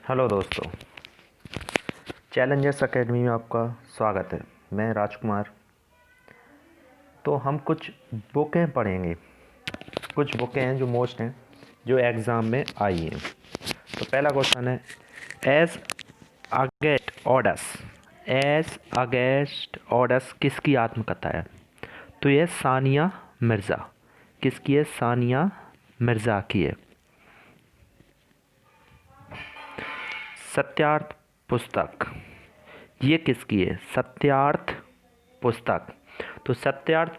Hello दोस्तों, Challengers academy में आपका स्वागत है। मैं राजकुमार। तो हम कुछ बुकें पढ़ेंगे। कुछ बुकें हैं जो मोस्ट हैं, जो एग्ज़ाम में आई हैं। तो पहला क्वेश्चन है, एज अगेंस्ट ऑडस। एज अगेंस्ट ऑडस किसकी आत्मकथा है? तो ये सानिया मिर्ज़ा। किसकी है? सानिया मिर्ज़ा की है। सत्यार्थ पुस्तक, ये किसकी है? सत्यार्थ पुस्तक। तो सत्यार्थ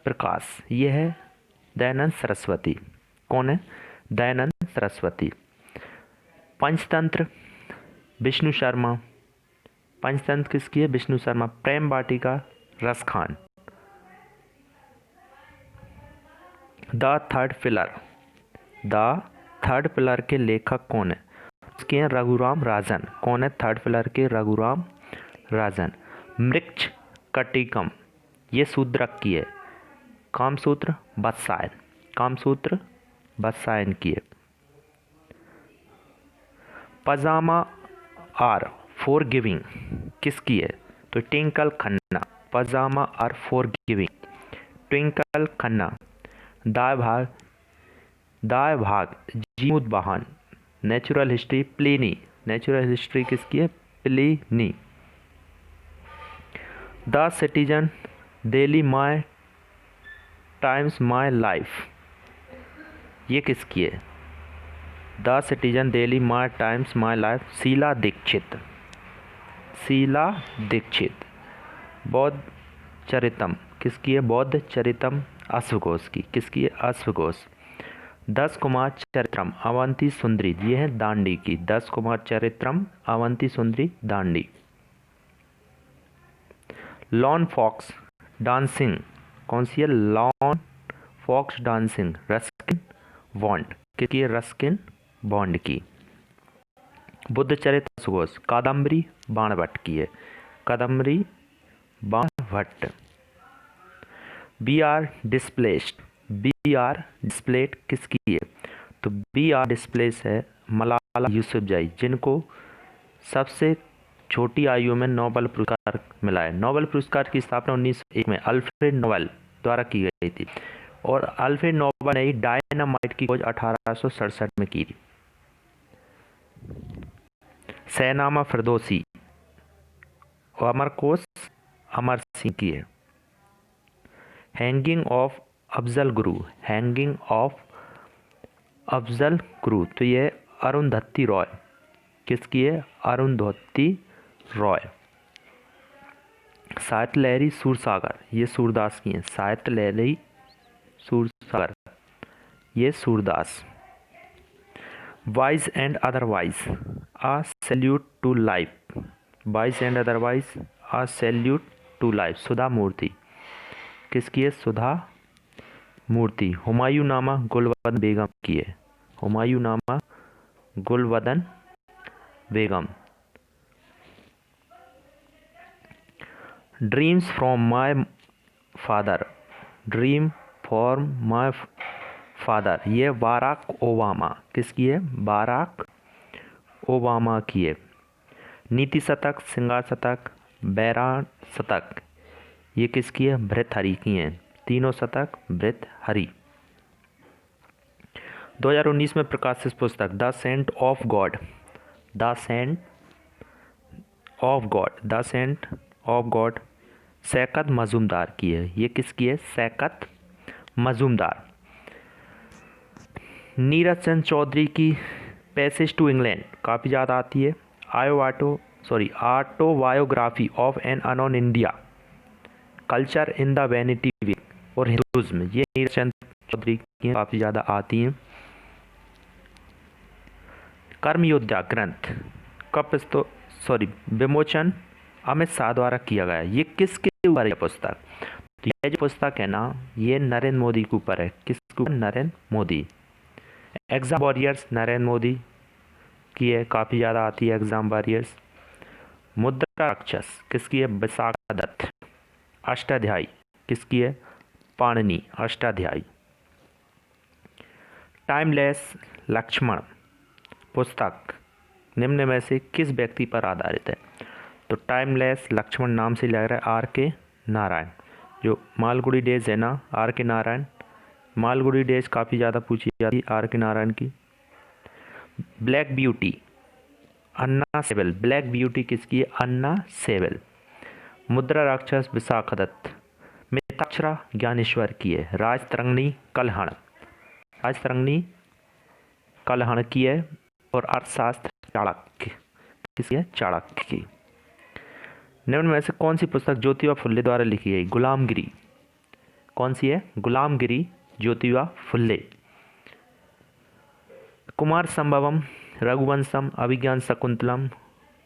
प्रकाश, ये है दयानंद सरस्वती। कौन है? दयानंद सरस्वती। पंचतंत्र, विष्णु शर्मा। पंचतंत्र किसकी है? विष्णु शर्मा। प्रेम वाटिका, रस Khan. The third pillar, the third pillar के लेखक कौन है? उसके हैं रघुराम राजन। कौन है थर्ड पिलर के? रघुराम राजन। मृक्ष कटिकम, ये शूद्रक की है। कामसूत्र वत्सायन, कामसूत्र वत्सायन की है। पजामा आर फॉर गिविंग किसकी है? तो Twinkle Khanna. Pyjama are forgiving, Twinkle Khanna. Dayabhaga Jimutavahana. Natural history Pliny, natural history किसकी है? Pliny. The citizen, Delhi my times my life, ये किसकी है? The citizen, Delhi my times my life, Sheila Dikshit. Sheila Dikshit. Buddhacharitam किसकी है? बौद्ध चरितम अश्वघोष की। किसकी है? अश्वघोष। 10 कुमार चरित्रम अवंती सुंदरी, ये है दांडी की। 10 कुमार चरित्रम अवंती सुंदरी, दांडी। लॉन फॉक्स डांसिंग, कौन सी है? Lone fox dancing, Ruskin Bond. किसकी है? रस्किन बॉन्ड की। बुद्ध चरित्र अश्वघोष कादम्बरी बाणभट्ट की है। Kadambari Banabhatta. We are displaced, we are displaced किसकी है? तो बी आर डिस्प्लेस है मलाला यूसुफजई, जिनको सबसे छोटी आयु में नोबेल पुरस्कार मिला है। नोबेल पुरस्कार की स्थापना 1901 में अल्फ्रेड नोबेल द्वारा की गई थी, और अल्फ्रेड नोबेल ने डायनामाइट की खोज 1867 में की थी। सैनामा फिरदौसी अमरकोश अमर सिंह की है। Hanging of Afzal Guru, hanging of Afzal Guru, तो ये अरुंधति रॉय। किसकी है? अरुंधति रॉय। साहित्य लहरी सूरसागर, ये सूरदास की है। साहित्य लहरी सूरसागर, ये Surdas. Wise and otherwise a salute to life, wise and otherwise a salute to life, Sudha Murty. किसकी है? सुधा मूर्ति। हुमायूं नामा गुलवदन बेगम की है। Humayun Nama Gulbadan Begum. Dreams from my father, dream for my father, ये बाराक ओबामा। किसकी है? बाराक ओबामा की है। नीति शतक, श्रृंगार शतक, बैरान शतक, ये किसकी है? भृतहरि की हैं। तीनों शतक भृतहरि। 2019 में प्रकाशित पुस्तक the scent of God, the scent of God, the scent of God Shaukat Majumdar की है। ये किसकी है? शौकत मजूमदार। नीरज चंद चौधरी की पैसेज टू इंग्लैंड काफ़ी ज़्यादा आती है। Autobiography of an unknown Indian, culture in the vanity bag और हिंदुज़्म, ये नीरज चंद चौधरी की काफ़ी ज़्यादा आती हैं। कर्मयोद्धा ग्रंथ विमोचन अमित शाह द्वारा किया गया। ये किसके ऊपर है पुस्तक? तो ये जो पुस्तक है ना, ये नरेंद्र मोदी के ऊपर है। किसके ऊपर? नरेंद्र मोदी। एग्जाम वॉरियर्स नरेंद्र मोदी की है, काफ़ी ज़्यादा आती है एग्जाम वॉरियर्स। मुद्रा राक्षस किसकी है? विशाखा दत्त। अष्टाध्यायी किसकी है? पाणिनि अष्टाध्यायी। टाइमलेस लक्ष्मण पुस्तक निम्न में से किस व्यक्ति पर आधारित है? तो टाइमलेस लक्ष्मण नाम से लग रहा है आर के नारायण। जो मालगुडी डेज है ना, are K Narayan. Malgudi days काफ़ी ज़्यादा पूछी जाती है आर के नारायण की। ब्लैक ब्यूटी अन्ना सेबल। ब्लैक ब्यूटी किसकी है? अन्ना सेबल। मुद्रा राक्षस विशाखदत्त मिताक्षरा ज्ञानेश्वर की है। राजतरंगिणी कलहण। राजतरंगिणी कलहण की है। और अर्थशास्त्र चाणक्य किसकी है? चाणक्य की। निम्न में से कौन सी पुस्तक ज्योतिबा फुल्ले द्वारा लिखी गई? गुलामगिरी। कौन सी है? गुलामगिरी, ज्योतिबा फुल्ले। कुमार संभवम, रघुवंशम, अभिज्ञान शकुंतलम,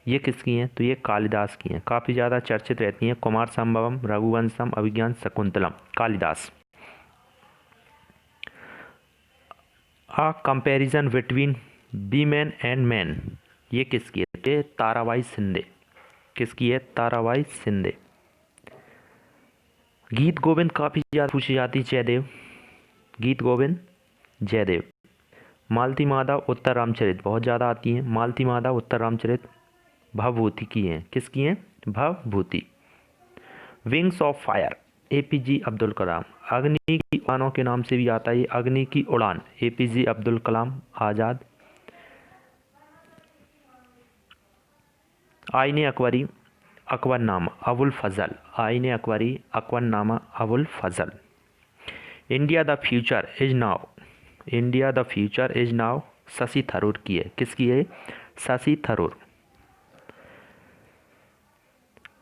ये किसकी हैं? तो ये कालिदास की हैं। काफ़ी ज़्यादा चर्चित रहती हैं Kumara Sambhavam, Raghuvamsham, Abhijnana Shakuntalam, Kalidasa. A comparison between women and man, ये किसकी है? ये ताराबाई शिंदे। किसकी है? ताराबाई शिंदे। गीत गोविंद काफ़ी ज़्यादा पूछी जाती है, जयदेव। गीत गोविंद जयदेव। मालती माधव उत्तर रामचरित बहुत ज़्यादा आती हैं। मालती माधव उत्तर रामचरित भवभूति की हैं। किसकी हैं? Bhavabhuti. Wings of fire APJ Abdul Kalam. Agni की उड़ानों के नाम से भी आता है ये, अग्नि की उड़ान, एपीजे अब्दुल कलाम आज़ाद। आईने Akbari Akbarnama Abul Fazl. Aine Akbari Akbarnama Abul Fazl. India the future is now. India the future is now Shashi Tharoor की है। किसकी है? शशि थरूर।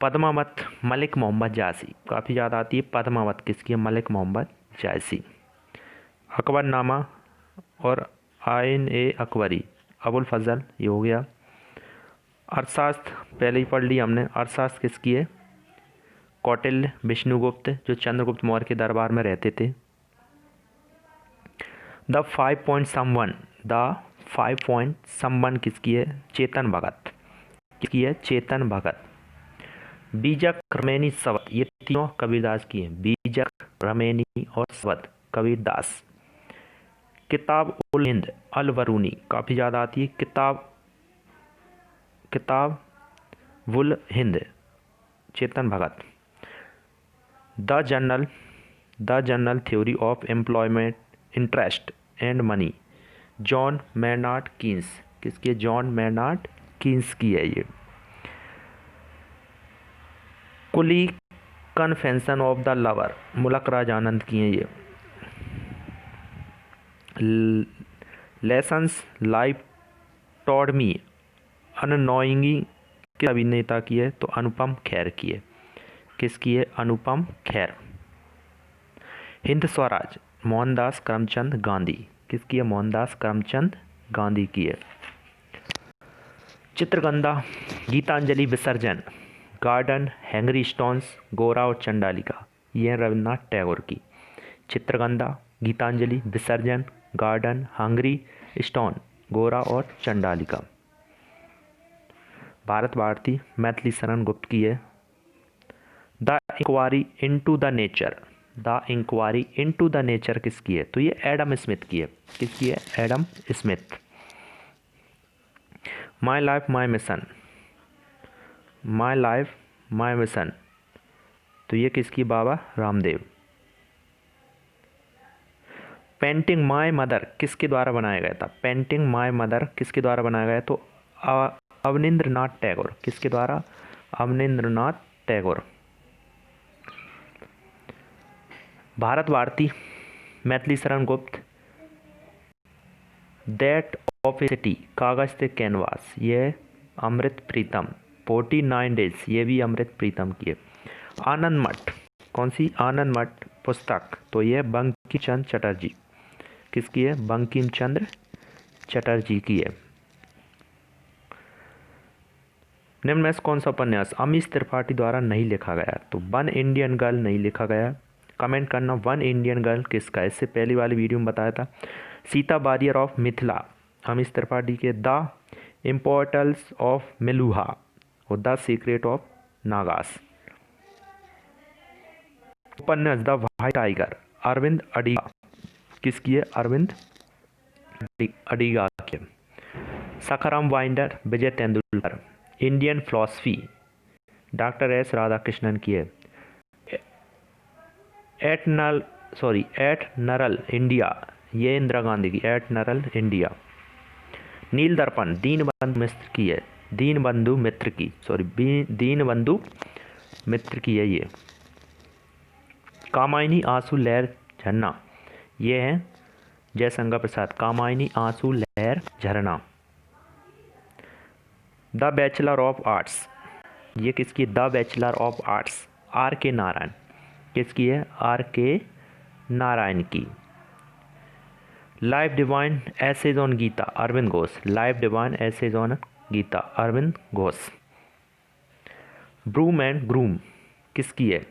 पद्मावत मलिक मोहम्मद जायसी, काफ़ी ज़्यादा आती है। पद्मावत किसकी है? मलिक मोहम्मद जायसी। अकबरनामा और आइन ए अकबरी अबुल फजल, ये हो गया। अर्थशास्त्र पहले ही पढ़ लिया हमने। अर्थशास्त्र किसकी है? कौटिल्य विष्णुगुप्त, जो चंद्रगुप्त मौर्य के दरबार में रहते थे। The 5 point someone, the 5 point someone किसकी है? चेतन भगत। किसकी है? चेतन भगत। बीजक, रमैनी, सवत, ये तीनों कबीरदास की हैं। बीजक, रमैनी और सवत कबीरदास। किताब उल हिंद अल वरूनी, काफ़ी ज़्यादा आती है। Kitab ul Hind Chetan Bhagat. The general theory of employment, interest and money, John Maynard Keynes. किसकी है? जॉन मैनार्ड कीन्स की है ये। Coolie confession of the lover, Mulk Raj Anand की हैं ये। Lessons life taught me unknowingly किस अभिनेता की है? तो अनुपम खेर की है। किसकी है? अनुपम खेर। हिंद स्वराज मोहनदास करमचंद गांधी। किसकी है? मोहनदास करमचंद गांधी की है। चित्रगंधा, गीतांजलि, विसर्जन, गार्डन, हैंगरी स्टोन्स, गोरा और चंडालिका, ये है रविन्द्रनाथ टैगोर की। चित्रगंधा, गीतांजलि, विसर्जन, गार्डन, हंगरी स्टोन, गोरा और चंडालिका। भारत भारती मैथिली शरण गुप्त की है। The inquiry into the nature, the inquiry into the nature किसकी है? तो ये एडम स्मिथ की है। किसकी है? Adam Smith. My life my mission, my life my mission, तो ये किसकी? Baba Ramdev. Painting my mother किसके द्वारा बनाया गया था? पेंटिंग माई मदर किसके द्वारा बनाया गया? तो अवनींद्रनाथ टैगोर। किसके द्वारा? Abanindranath Tagore. Bharat Bharti Maithili Sharan Gupt, that of A city, कागज से कैनवास, ये अमृत प्रीतम। 49 डेज, ये भी अमृत प्रीतम की है। आनंद मठ, कौन सी? आनंद मठ पुस्तक, तो ये बंकिम चंद्र चटर्जी। किसकी है? बंकिम चंद्र चटर्जी की है। निम्न में से कौन सा उपन्यास अमीश त्रिपाठी द्वारा नहीं लिखा गया? तो वन इंडियन गर्ल नहीं लिखा गया। कमेंट करना वन इंडियन गर्ल किसका है। इससे पहली वाली वीडियो में बताया था। सीता बारियर ऑफ मिथिला अमीश त्रिपाठी के। द इम्पोर्टेंस ऑफ मेलुहा और द सीक्रेट ऑफ नागास। उपन्यास the white tiger Aravind Adiga. किसकी है? अरविंद अडिगा की। Sakharam binder, Vijay Tendulkar. Indian philosophy doctor S Radhakrishnan की है। एटनरल इंडिया, ये इंदिरा गांधी की, एटनरल इंडिया। नील दर्पण दीनबंधु मित्र की है, दीनबंधु मित्र की है ये। कामायनी आंसू लहर झरना, ये है जयशंकर प्रसाद। कामायनी आंसू लहर झरना। द बैचलर ऑफ आर्ट्स, ये किसकी? The bachelor of arts, R K Narayan. किसकी है? आर के नारायण की। Life divine essays on Gita, Aurobindo Ghosh. Life divine essays on Gita, Aurobindo Ghosh. Broom and groom किसकी है?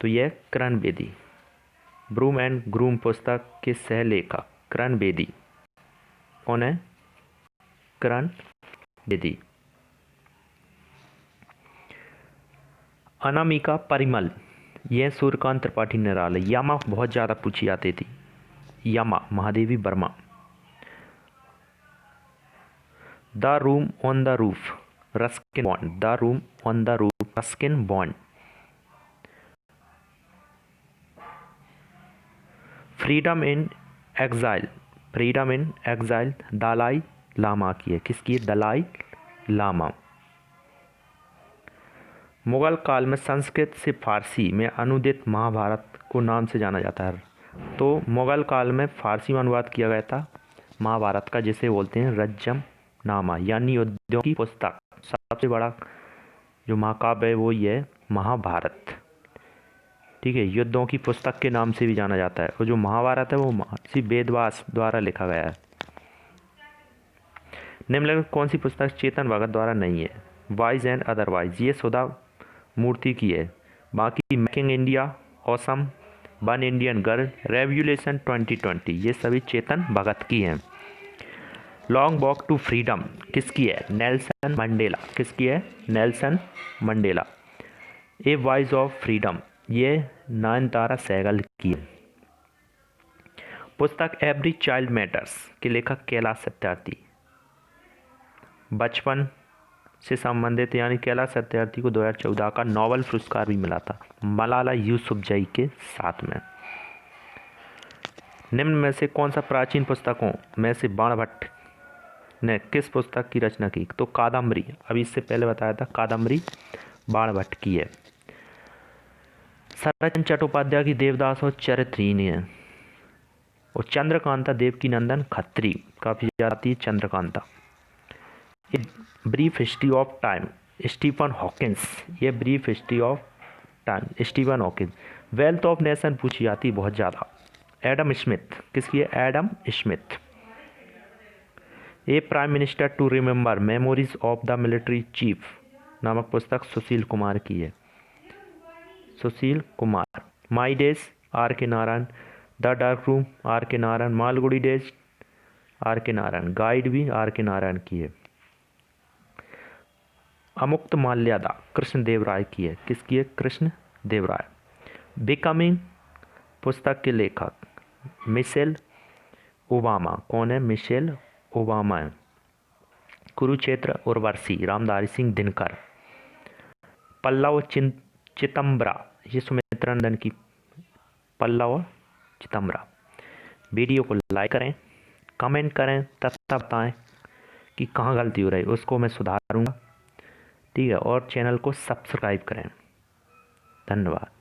तो यह Karan Bedi. Broom and groom पुस्तक के सह लेखक करण बेदी। कौन है? करण बेदी। अनामिका परिमल, यह सूर्यकांत त्रिपाठी निराला। यामा बहुत ज़्यादा पूछी जाती थी, Yama. Mahadevi Varma. The room on the roof, Ruskin Bond. The room on the roof, Ruskin Bond. Freedom in exile, freedom in exile Dalai Lama की है। किसकी? दलाई लामा। मुगल काल में संस्कृत से फारसी में अनुदित महाभारत को नाम से जाना जाता है। तो मुगल काल में फारसी में अनुवाद किया गया था महाभारत का, जिसे बोलते हैं रज्जम नामा, यानी युद्धों की पुस्तक। सबसे बड़ा जो महाकाव्य है वो ये महाभारत, ठीक है। युद्धों की पुस्तक के नाम से भी जाना जाता है। और जो महाभारत है वो महर्षि वेदव्यास द्वारा लिखा गया है। निम्नलिखित कौन सी पुस्तक चेतन भगत द्वारा नहीं है? वाइज एंड अदरवाइज, ये सुधा मूर्ति की है। बाकी making India, awesome, one Indian girl, revolution 2020, ये सभी चेतन भगत की हैं। लॉन्ग वॉक टू फ्रीडम किसकी है? Nelson Mandela. किसकी है? Nelson Mandela. A voice of freedom, ये नयनतारा सहगल की है। पुस्तक एवरी चाइल्ड मैटर्स के लेखक कैलाश सत्यार्थी। बचपन से संबंधित, यानी कैलाश सत्यार्थी को 2014 का नोबेल पुरस्कार भी मिला था मलाला यूसुफजई के साथ में। निम्न में से कौन सा प्राचीन पुस्तकों में से बाणभट्ट ने किस पुस्तक की रचना की? तो कादम्बरी। अभी इससे पहले बताया था कादम्बरी बाणभट्ट की है। शरतचंद्र चट्टोपाध्याय की देवदास और चरित्रहीन है। और चंद्रकांता देवकीनंदन खत्री, काफी जाती है Chandrakanta. Brief history of time, Stephen Hawkins. ये brief history of time, Stephen Hawkins. Wealth of nation पूछी जाती है बहुत ज़्यादा। एडम स्मिथ, किसकी है? Adam Smith. A prime minister to remember memories of the military chief नामक पुस्तक सुशील कुमार की है। Sushil Kumar. My days, R K Narayan. The dark room, R K Narayan. Malgudi days, R K Narayan. Guide भी आर के नारायण की है। अमुक्त माल्यादा कृष्ण देव राय की है। किसकी है? कृष्ण देव राय। बिकमिंग पुस्तक के लेखक मिशेल ओबामा। कौन है? मिशेल ओबामा है। कुरुक्षेत्र उर्वशी रामधारी सिंह दिनकर। पल्लव चितंबरा, ये सुमित्रा नंदन की। पल्लव चितंबरा। वीडियो को लाइक करें, कमेंट करें तथा बताएं कि कहाँ गलती हो रही है, उसको मैं सुधारूंगा, ठीक है। और चैनल को सब्सक्राइब करें। धन्यवाद।